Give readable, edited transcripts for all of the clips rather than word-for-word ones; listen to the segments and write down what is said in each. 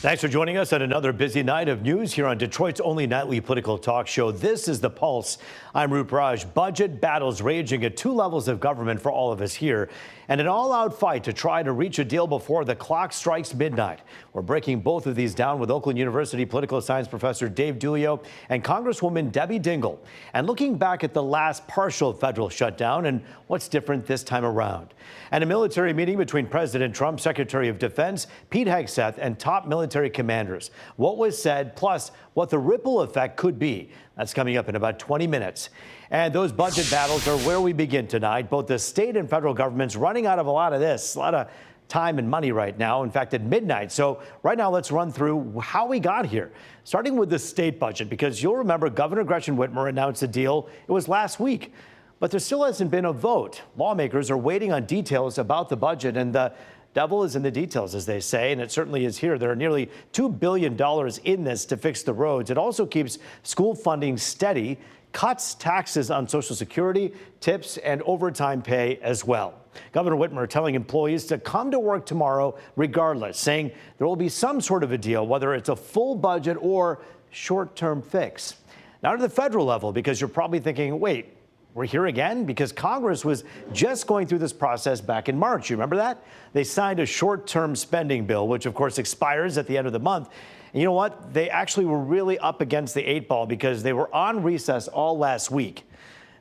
Thanks for joining us on another busy night of news here on Detroit's only nightly political talk show. This is The Pulse. I'm Roop Raj. Budget battles raging at two levels of government for all of us here, and an all-out fight to try to reach a deal before the clock strikes midnight. We're breaking both of these down with Oakland University political science professor Dave Dingell and Congresswoman Debbie Dingell, and looking back at the last partial federal shutdown and what's different this time around. And a military meeting between President Trump, Secretary of Defense Pete Hegseth, and top military commanders. What was said, plus what the ripple effect could be. That's coming up in about 20 minutes. And those budget battles are where we begin tonight. Both the state and federal governments running out of a lot of time and money right now, in fact, at midnight. So right now, let's run through how we got here, starting with the state budget, because you'll remember Governor Gretchen Whitmer announced a deal. It was last week, but there still hasn't been a vote. Lawmakers are waiting on details about the budget, and the devil is in the details, as they say, and it certainly is here. There are nearly $2 billion in this to fix the roads. It also keeps school funding steady, cuts taxes on Social Security, tips, and overtime pay as well. Governor Whitmer telling employees to come to work tomorrow regardless, saying there will be some sort of a deal, whether it's a full budget or short-term fix. Now to the federal level, because you're probably thinking, wait, we're here again? Because Congress was just going through this process back in March. You remember that? They signed a short-term spending bill, which of course expires at the end of the month. And you know what? They actually were really up against the 8 ball because they were on recess all last week.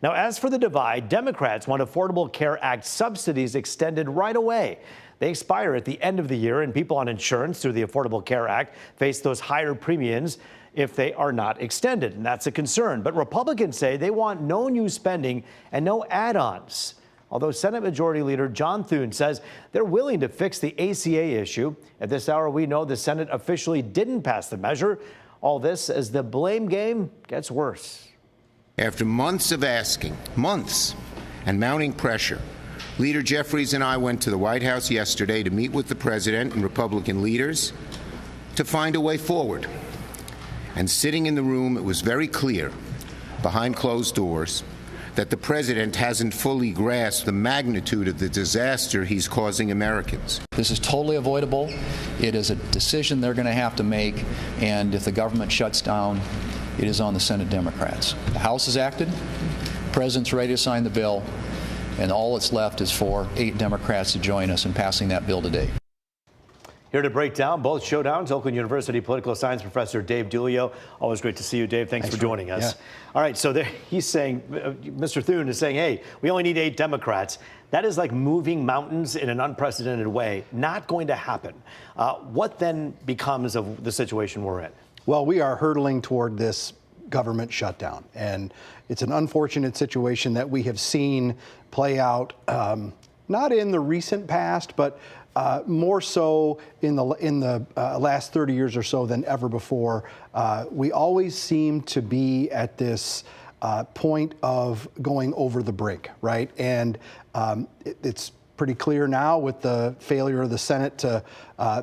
Now, as for the divide, Democrats want Affordable Care Act subsidies extended right away. They expire at the end of the year, and people on insurance through the Affordable Care Act face those higher premiums if they are not extended, and that's a concern. But Republicans say they want no new spending and no add-ons. Although Senate Majority Leader John Thune says they're willing to fix the ACA issue. At this hour, we know the Senate officially didn't pass the measure. All this as the blame game gets worse. After months of asking, months, and mounting pressure, Leader Jeffries and I went to the White House yesterday to meet with the president and Republican leaders to find a way forward. And sitting in the room, it was very clear, behind closed doors, that the president hasn't fully grasped the magnitude of the disaster he's causing Americans. This is totally avoidable. It is a decision they're going to have to make, and if the government shuts down, it is on the Senate Democrats. The House has acted, the president's ready to sign the bill, and all that's left is for 8 Democrats to join us in passing that bill today. Here to break down both showdowns, Oakland University political science professor Dave Dingell. Always great to see you, Dave. Thanks for joining us. Yeah. All right, so he's saying, Mr. Thune is saying, hey, we only need 8 Democrats. That is like moving mountains in an unprecedented way. Not going to happen. What then becomes of the situation we're in? Well, we are hurtling toward this government shutdown, and it's an unfortunate situation that we have seen play out, not in the recent past, but more so in the last 30 years or so than ever before. We always seem to be at this point of going over the brink, right? And it's pretty clear now with the failure of the Senate to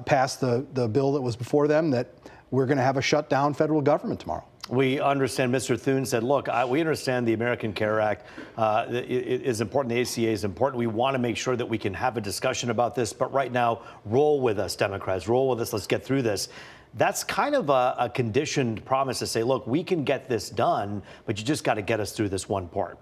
pass the bill that was before them that we're going to have a shutdown federal government tomorrow. We understand Mr. Thune said, look, we understand the American Care Act is important. The ACA is important. We want to make sure that we can have a discussion about this. But right now, roll with us, Democrats. Roll with us. Let's get through this. That's kind of a conditioned promise to say, look, we can get this done, but you just got to get us through this one part.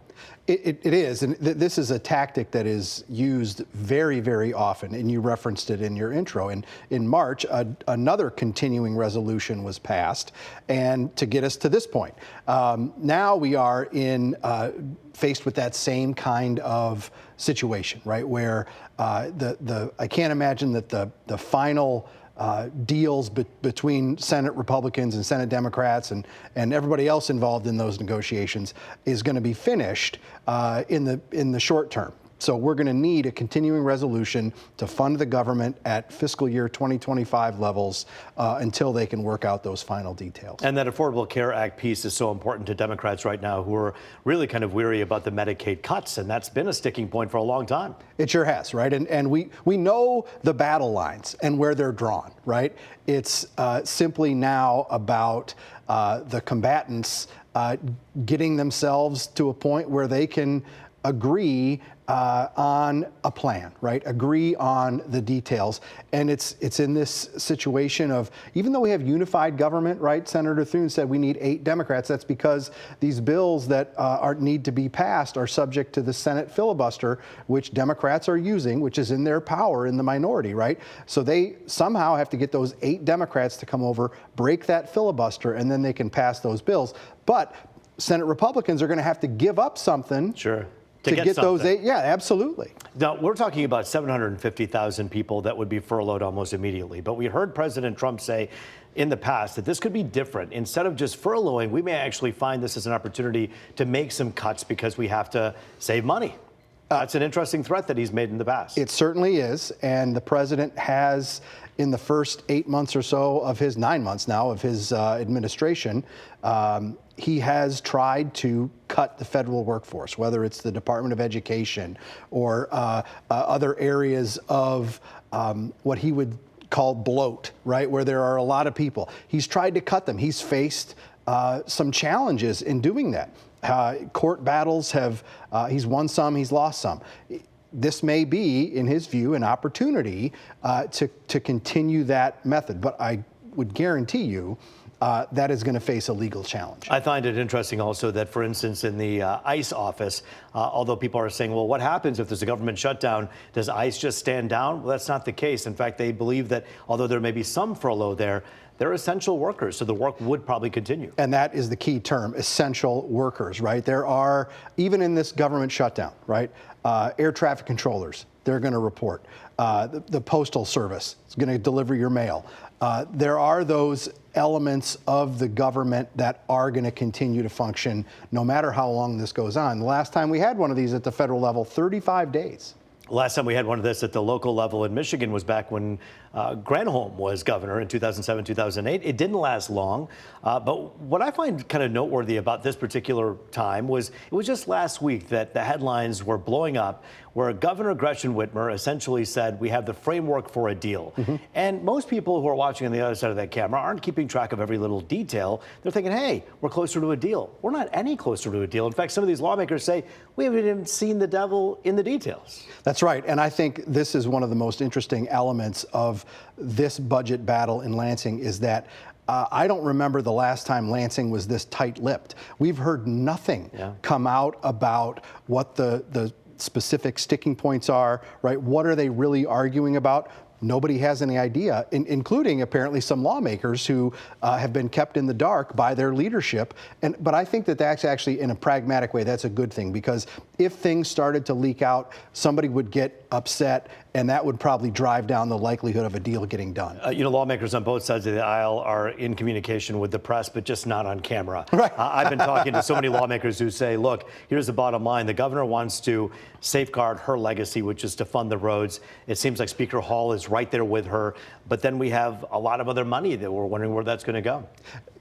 It is, and this is a tactic that is used very, very often, and you referenced it in your intro. In March, another continuing resolution was passed, and to get us to this point. Now we are faced with that same kind of situation, right, where I can't imagine that the final deals between Senate Republicans and Senate Democrats and everybody else involved in those negotiations is going to be finished in the short term. So we're going to need a continuing resolution to fund the government at fiscal year 2025 levels until they can work out those final details. And that Affordable Care Act piece is so important to Democrats right now who are really kind of weary about the Medicaid cuts. And that's been a sticking point for a long time. It sure has, right? And we know the battle lines and where they're drawn, right? It's simply now about the combatants getting themselves to a point where they can agree on a plan, right? Agree on the details. And it's in this situation of, even though we have unified government, right? Senator Thune said we need 8 Democrats. That's because these bills that need to be passed are subject to the Senate filibuster, which Democrats are using, which is in their power in the minority, right? So they somehow have to get those 8 Democrats to come over, break that filibuster, and then they can pass those bills. But Senate Republicans are going to have to give up something. Sure. To get those 8, yeah, absolutely. Now, we're talking about 750,000 people that would be furloughed almost immediately. But we heard President Trump say in the past that this could be different. Instead of just furloughing, we may actually find this as an opportunity to make some cuts because we have to save money. That's an interesting threat that he's made in the past. It certainly is. And the president has, in the first 8 months or so of his 9 months now of his administration, he has tried to cut the federal workforce, whether it's the Department of Education or other areas of what he would call bloat, right, where there are a lot of people. He's tried to cut them. He's faced some challenges in doing that. Court battles he's won some, he's lost some. This may be, in his view, an opportunity to continue that method. But I would guarantee you that is going to face a legal challenge. I find it interesting also that, for instance, in the ICE office, although people are saying, well, what happens if there's a government shutdown? Does ICE just stand down? Well, that's not the case. In fact, they believe that although there may be some furlough there, they're essential workers, so the work would probably continue. And that is the key term, essential workers, right? There are, even in this government shutdown, right, air traffic controllers, they're going to report. The Postal Service is going to deliver your mail. There are those elements of the government that are going to continue to function no matter how long this goes on. The last time we had one of these at the federal level, 35 days. Last time we had one of this at the local level in Michigan was back when Granholm was governor in 2007, 2008. It didn't last long. But what I find kind of noteworthy about this particular time was it was just last week that the headlines were blowing up where Governor Gretchen Whitmer essentially said we have the framework for a deal. And most people who are watching on the other side of that camera aren't keeping track of every little detail. They're thinking, hey, we're closer to a deal. We're not any closer to a deal. In fact, some of these lawmakers say we haven't even seen the devil in the details. That's right. And I think this is one of the most interesting elements of this budget battle in Lansing is that I don't remember the last time Lansing was this tight-lipped. We've heard nothing come out about what the specific sticking points are, right? What are they really arguing about? Nobody has any idea, including apparently some lawmakers who have been kept in the dark by their leadership. But I think that that's actually, in a pragmatic way, that's a good thing, because if things started to leak out, somebody would get upset, and that would probably drive down the likelihood of a deal getting done. You know, lawmakers on both sides of the aisle are in communication with the press, but just not on camera. Right. I've been talking to so many lawmakers who say, look, here's the bottom line. The governor wants to safeguard her legacy, which is to fund the roads. It seems like Speaker Hall is right there with her. But then we have a lot of other money that we're wondering where that's going to go.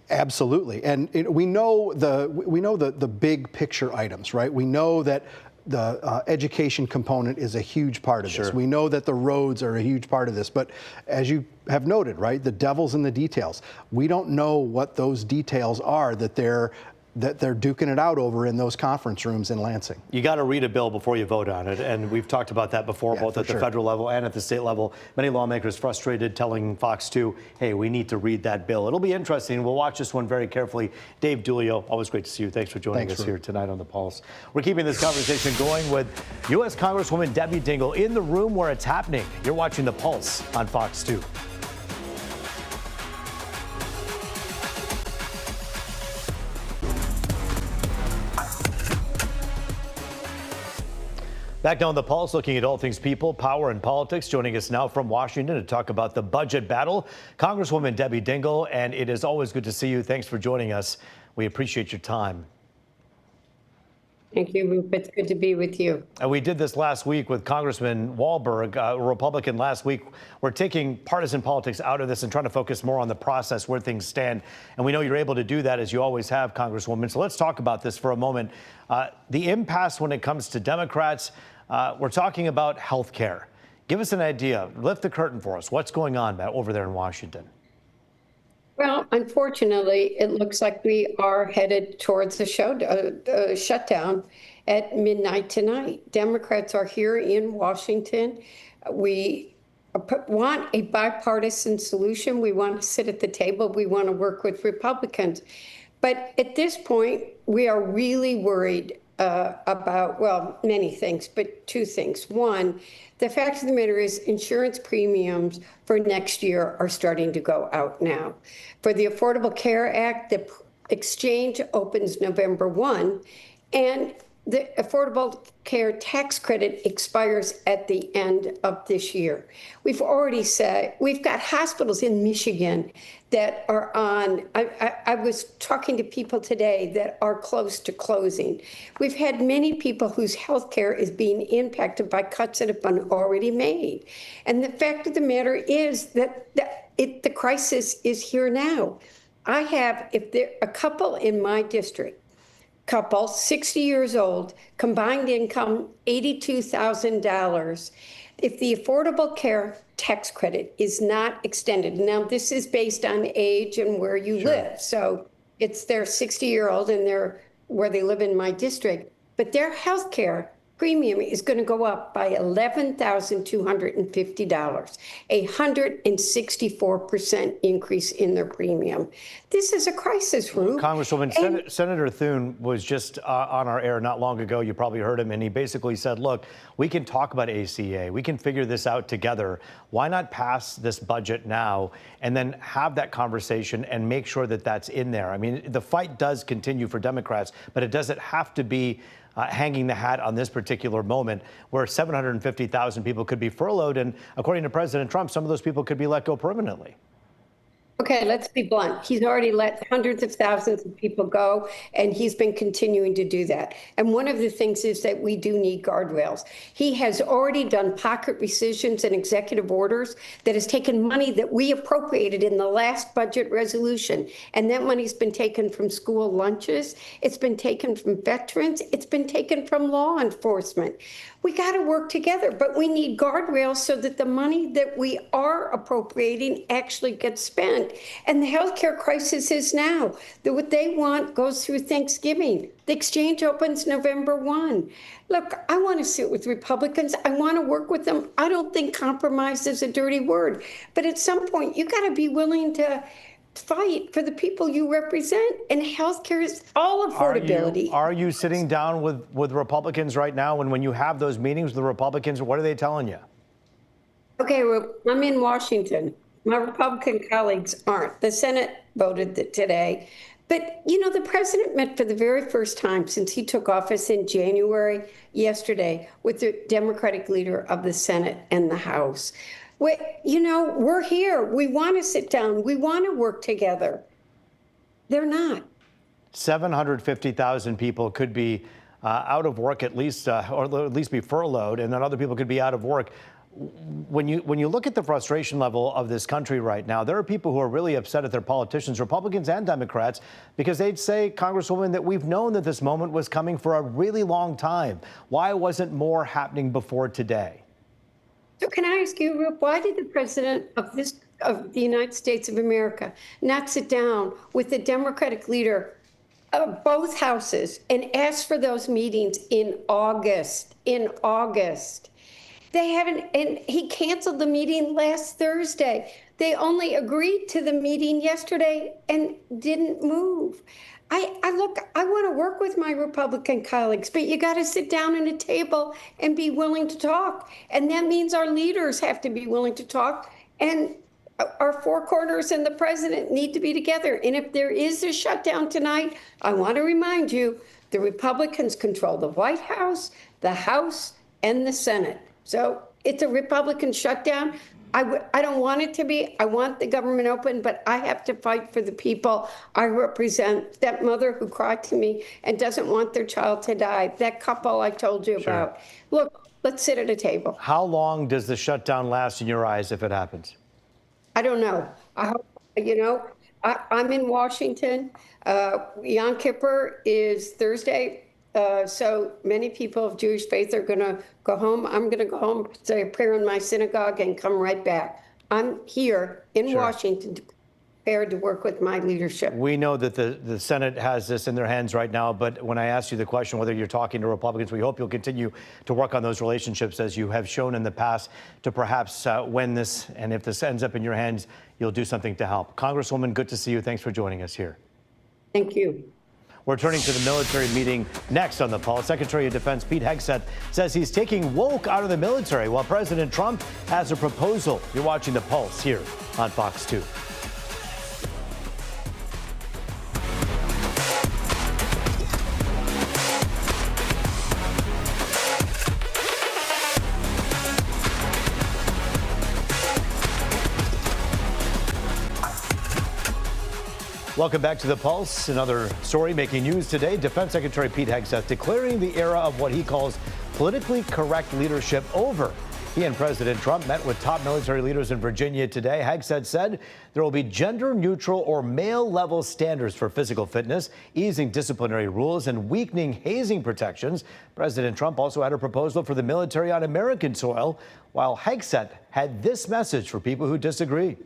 Absolutely. And we know the big picture items, right? We know that the education component is a huge part of this. We know that the roads are a huge part of this. But as you have noted, right, the devil's in the details. We don't know what those details are that they're duking it out over in those conference rooms in Lansing. You got to read a bill before you vote on it, and we've talked about that before, both at the federal level and at the state level. Many lawmakers frustrated, telling Fox 2, hey, we need to read that bill. It'll be interesting. We'll watch this one very carefully. Dave Dulio, always great to see you. Thanks for joining us here tonight on The Pulse. We're keeping this conversation going with U.S. Congresswoman Debbie Dingell in the room where it's happening. You're watching The Pulse on Fox 2. Back now on The Pulse, looking at all things people, power, and politics. Joining us now from Washington to talk about the budget battle, Congresswoman Debbie Dingell, and it is always good to see you. Thanks for joining us. We appreciate your time. Thank you. It's good to be with you. And we did this last week with Congressman Walberg, a Republican last week. We're taking partisan politics out of this and trying to focus more on the process, where things stand. And we know you're able to do that, as you always have, Congresswoman. So let's talk about this for a moment. The impasse when it comes to Democrats. We're talking about health care. Give us an idea. Lift the curtain for us. What's going on over there in Washington? Well, unfortunately, it looks like we are headed towards a shutdown at midnight tonight. Democrats are here in Washington. We want a bipartisan solution. We want to sit at the table. We want to work with Republicans. But at this point, we are really worried about, well, many things, but two things. One, the fact of the matter is insurance premiums for next year are starting to go out now. For the Affordable Care Act, the exchange opens November 1, and the Affordable Care Tax Credit expires at the end of this year. We've already said, we've got hospitals in Michigan that are on, I was talking to people today that are close to closing. We've had many people whose health care is being impacted by cuts that have been already made. And the fact of the matter is that the crisis is here now. I have, if there a couple in my district, couple, 60 years old, combined income $82,000. If the Affordable Care Tax Credit is not extended, now this is based on age and where you live. So it's their 60-year-old and they're where they live in my district, but their health care premium is going to go up by $11,250, a 164% increase in their premium. This is a crisis, Rube. Congresswoman, Senator Thune was just on our air not long ago. You probably heard him, and he basically said, look, we can talk about ACA. We can figure this out together. Why not pass this budget now and then have that conversation and make sure that that's in there? I mean, the fight does continue for Democrats, but it doesn't have to be hanging the hat on this particular moment where 750,000 people could be furloughed. And according to President Trump, some of those people could be let go permanently. Okay, let's be blunt. He's already let hundreds of thousands of people go, and he's been continuing to do that. And one of the things is that we do need guardrails. He has already done pocket rescissions and executive orders that has taken money that we appropriated in the last budget resolution. And that money's been taken from school lunches. It's been taken from veterans. It's been taken from law enforcement. We got to work together, but we need guardrails so that the money that we are appropriating actually gets spent. And the healthcare crisis is now. What they want goes through Thanksgiving. The exchange opens November 1. Look, I want to sit with Republicans. I want to work with them. I don't think compromise is a dirty word. But at some point, you got to be willing to fight for the people you represent, and healthcare is all affordability. Are you sitting down with Republicans right now? And when you have those meetings with the Republicans, what are they telling you? Okay, well, I'm in Washington. My Republican colleagues aren't. The Senate voted today. But, you know, the president met for the very first time since he took office in January yesterday with the Democratic leader of the Senate and the House. You know, we're here. We want to sit down. We want to work together. They're not. 750,000 people could be out of work at least, or at least be furloughed, and then other people could be out of work. When you look at the frustration level of this country right now, there are people who are really upset at their politicians, Republicans and Democrats, because they'd say, Congresswoman, that we've known that this moment was coming for a really long time. Why wasn't more happening before today? So can I ask you, Rup, why did the president of the United States of America not sit down with the Democratic leader of both houses and ask for those meetings in August? They haven't, and he canceled the meeting last Thursday. They only agreed to the meeting yesterday and didn't move. I want to work with my Republican colleagues, but you got to sit down at a table and be willing to talk. And that means our leaders have to be willing to talk. And our four corners and the president need to be together. And if there is a shutdown tonight, I want to remind you, the Republicans control the White House, the House, and the Senate. So it's a Republican shutdown. I don't want it to be. I want the government open, but I have to fight for the people I represent. That mother who cried to me and doesn't want their child to die. That couple I told you about. Look, let's sit at a table. How long does the shutdown last in your eyes if it happens? I don't know. I hope, you know, I'm in Washington. Yom Kippur is Thursday. So many people of Jewish faith are going to go home. I'm going to go home, say a prayer in my synagogue, and come right back. I'm here in Washington prepared to work with my leadership. We know that the Senate has this in their hands right now, but when I asked you the question whether you're talking to Republicans, we hope you'll continue to work on those relationships as you have shown in the past to perhaps when this, and if this ends up in your hands, you'll do something to help. Congresswoman, good to see you. Thanks for joining us here. Thank you. We're turning to the military meeting next on The Pulse. Secretary of Defense Pete Hegseth says he's taking woke out of the military while President Trump has a proposal. You're watching The Pulse here on Fox 2. Welcome back to The Pulse. Another story making news today. Defense Secretary Pete Hegseth declaring the era of what he calls politically correct leadership over. He and President Trump met with top military leaders in Virginia today. Hegseth said there will be gender-neutral or male-level standards for physical fitness, easing disciplinary rules, and weakening hazing protections. President Trump also had a proposal for the military on American soil, while Hegseth had this message for people who disagree.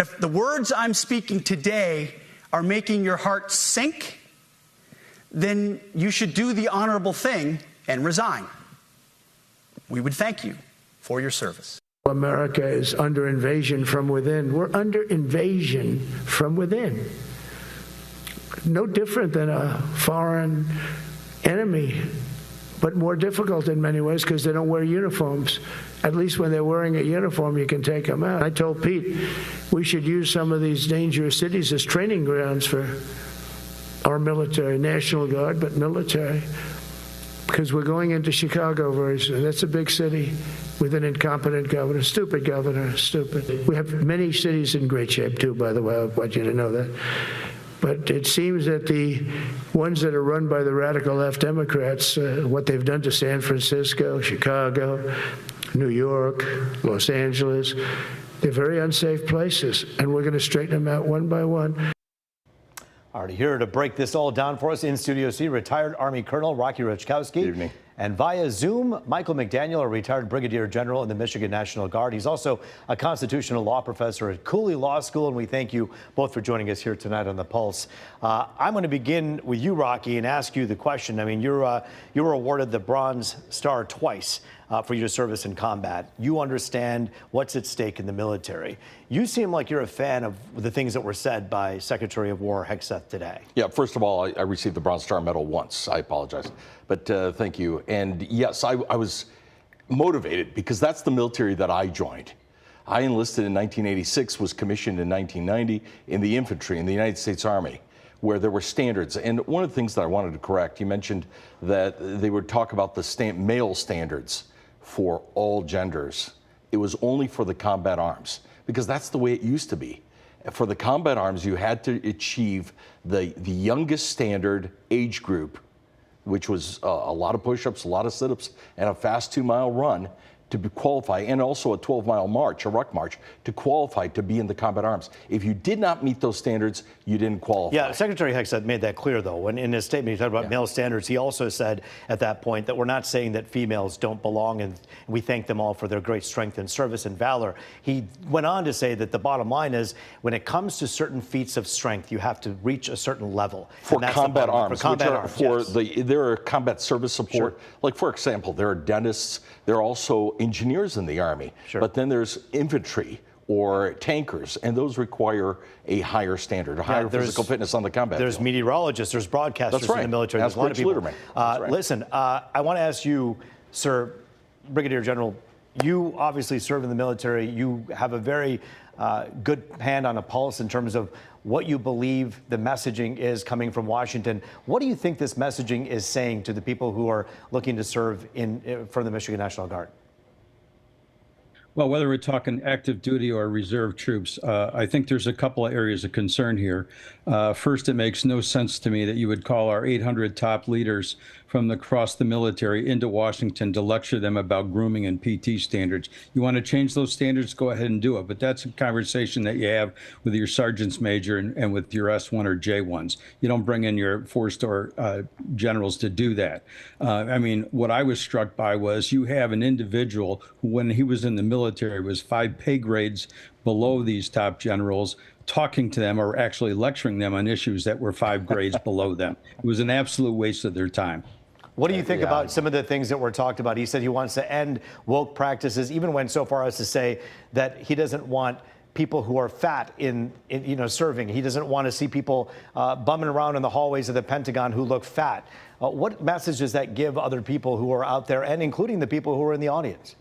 If the words I'm speaking today are making your heart sink, then you should do the honorable thing and resign. We would thank you for your service. America is under invasion from within. We're under invasion from within. No different than a foreign enemy, but more difficult in many ways because they don't wear uniforms. At least when they're wearing a uniform, you can take them out. I told Pete we should use some of these dangerous cities as training grounds for our military, National Guard, but military, because we're going into Chicago very soon. That's a big city with an incompetent governor, stupid. We have many cities in great shape, too, by the way. I want you to know that. But it seems that the ones that are run by the radical left Democrats, what they've done to San Francisco, Chicago, New York, Los Angeles, they're very unsafe places, and we're going to straighten them out one by one. Already here to break this all down for us in Studio C, retired Army Colonel Rocky Rachkowski. Good evening. And via Zoom, Michael McDaniel, a retired Brigadier General in the Michigan National Guard. He's also a constitutional law professor at Cooley Law School, and we thank you both for joining us here tonight on The Pulse. I'm going to begin with you, Rocky, and ask you the question. I mean, you were awarded the Bronze Star twice for your service in combat. You understand what's at stake in the military. You seem like you're a fan of the things that were said by Secretary of War Hegseth today. Yeah, first of all, I received the Bronze Star Medal once. I apologize. But thank you. And yes, I was motivated because that's the military that I joined. I enlisted in 1986, was commissioned in 1990 in the infantry in the United States Army, where there were standards. And one of the things that I wanted to correct, you mentioned that they would talk about the male standards for all genders. It was only for the combat arms, because that's the way it used to be. For the combat arms, you had to achieve the youngest standard age group, which was a lot of push-ups, a lot of sit-ups, and a fast 2-mile run to qualify, and also a 12-mile march, a ruck march, to qualify to be in the combat arms. If you did not meet those standards, you didn't qualify. Yeah, Secretary Hegseth made that clear, though. When in his statement he talked about male standards, he also said at that point that we're not saying that females don't belong, and we thank them all for their great strength and service and valor. He went on to say that the bottom line is when it comes to certain feats of strength, you have to reach a certain level. For combat arms. For combat arms, yes. There are combat service support. Sure. Like, for example, there are dentists. There are also engineers in the Army. Sure. But then there's infantry or tankers, and those require a higher standard, a higher physical fitness on the combat There's field. Meteorologists, there's broadcasters in the military. There's a lot of people. Right. Listen, I want to ask you, sir, Brigadier General, you obviously serve in the military. You have a very good hand on a pulse in terms of what you believe the messaging is coming from Washington. What do you think this messaging is saying to the people who are looking to serve for the Michigan National Guard? Well, whether we're talking active duty or reserve troops, I think there's a couple of areas of concern here. First, it makes no sense to me that you would call our 800 top leaders from across the military into Washington to lecture them about grooming and PT standards. You want to change those standards, go ahead and do it. But that's a conversation that you have with your sergeants major and with your S1 or J1s. You don't bring in your four-star generals to do that. I mean, what I was struck by was you have an individual who, when he was in the military, military was 5 pay grades below these top generals, talking to them or actually lecturing them on issues that were 5 grades below them. It was an absolute waste of their time. What do you think about some of the things that were talked about? He said he wants to end woke practices, even went so far as to say that he doesn't want people who are fat in serving. He doesn't want to see people bumming around in the hallways of the Pentagon who look fat. What message does that give other people who are out there, and including the people who are in the audience?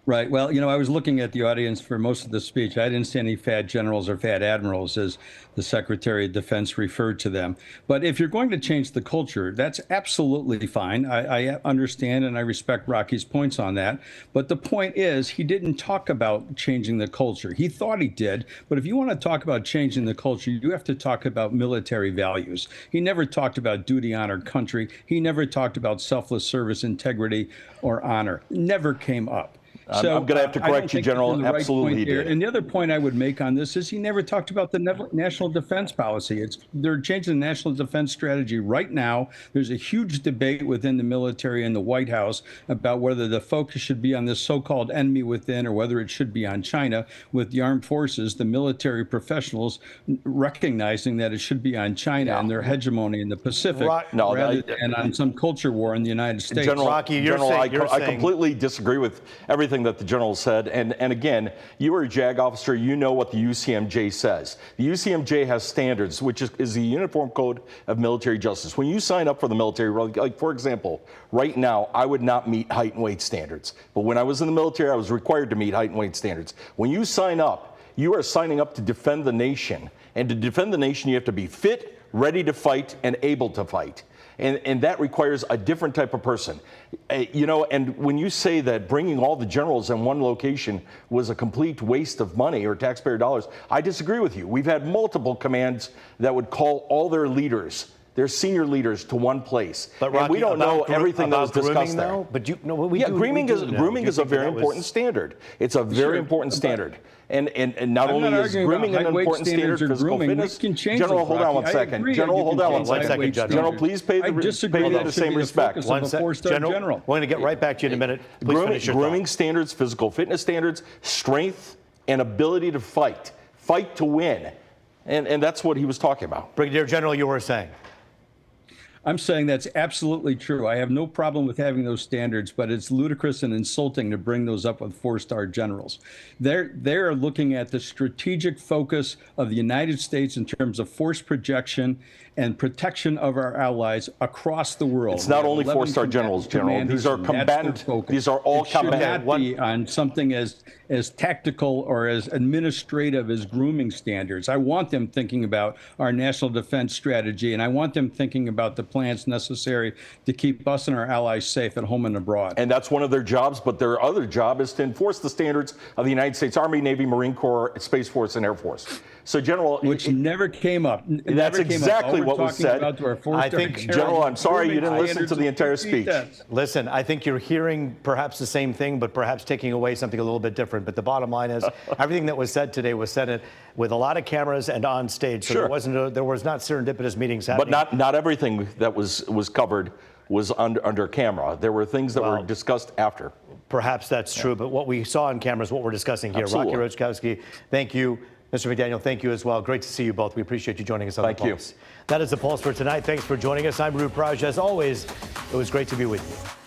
Right. Well, I was looking at the audience for most of the speech. I didn't see any fat generals or fat admirals, as the Secretary of Defense referred to them. But if you're going to change the culture, that's absolutely fine. I understand and I respect Rocky's points on that. But the point is, he didn't talk about changing the culture. He thought he did. But if you want to talk about changing the culture, you have to talk about military values. He never talked about duty, honor, country. He never talked about selfless service, integrity, or honor. Never came up. So I'm going to have to correct you, General. Absolutely, he did. And the other point I would make on this is he never talked about the national defense policy. They're changing the national defense strategy right now. There's a huge debate within the military and the White House about whether the focus should be on this so-called enemy within or whether it should be on China, with the armed forces, the military professionals recognizing that it should be on China and their hegemony in the Pacific rather than on some culture war in the United States. I completely disagree with everything that the general said. And again, you are a JAG officer, you know what the UCMJ says. The UCMJ has standards, which is the Uniform Code of Military Justice. When you sign up for the military, like for example, right now, I would not meet height and weight standards. But when I was in the military, I was required to meet height and weight standards. When you sign up, you are signing up to defend the nation. And to defend the nation, you have to be fit, ready to fight, and able to fight. And that requires a different type of person. And when you say that bringing all the generals in one location was a complete waste of money or taxpayer dollars, I disagree with you. We've had multiple commands that would call all their leaders, their senior leaders, to one place. But Rocky, and we don't know everything that was discussed there. Though? But grooming is a very important standard. It's a very important standard. And not only is grooming an important standard, physical fitness. General, hold on one second. General, hold on 1 second. General, please pay the same respect. General, we're going to get right back to you in a minute. Grooming standards, physical fitness standards, strength, and ability to fight to win. And that's what he was talking about. Brigadier General, you were saying. I'm saying that's absolutely true. I have no problem with having those standards, but it's ludicrous and insulting to bring those up with 4-star generals. They're looking at the strategic focus of the United States in terms of force projection and protection of our allies across the world. It's not only 4-star generals, General. These are combatant. These are all combatant. It should not be on something as tactical or as administrative as grooming standards. I want them thinking about our national defense strategy, and I want them thinking about the plans necessary to keep us and our allies safe at home and abroad. And that's one of their jobs, but their other job is to enforce the standards of the United States Army, Navy, Marine Corps, Space Force, and Air Force. So, General, which never came up. That's exactly what was said. I think, General, I'm sorry you didn't listen to the entire speech. Listen, I think you're hearing perhaps the same thing, but perhaps taking away something a little bit different. But the bottom line is, everything that was said today was said with a lot of cameras and on stage. So there was not serendipitous meetings happening. But not everything that was covered was under camera. There were things that were discussed after. Perhaps that's true, but what we saw on camera is what we're discussing here. Absolutely. Rocky Rochkowski, thank you. Mr. McDaniel, thank you as well. Great to see you both. We appreciate you joining us on The Pulse. That is The Pulse for tonight. Thanks for joining us. I'm Rup Raj. As always, it was great to be with you.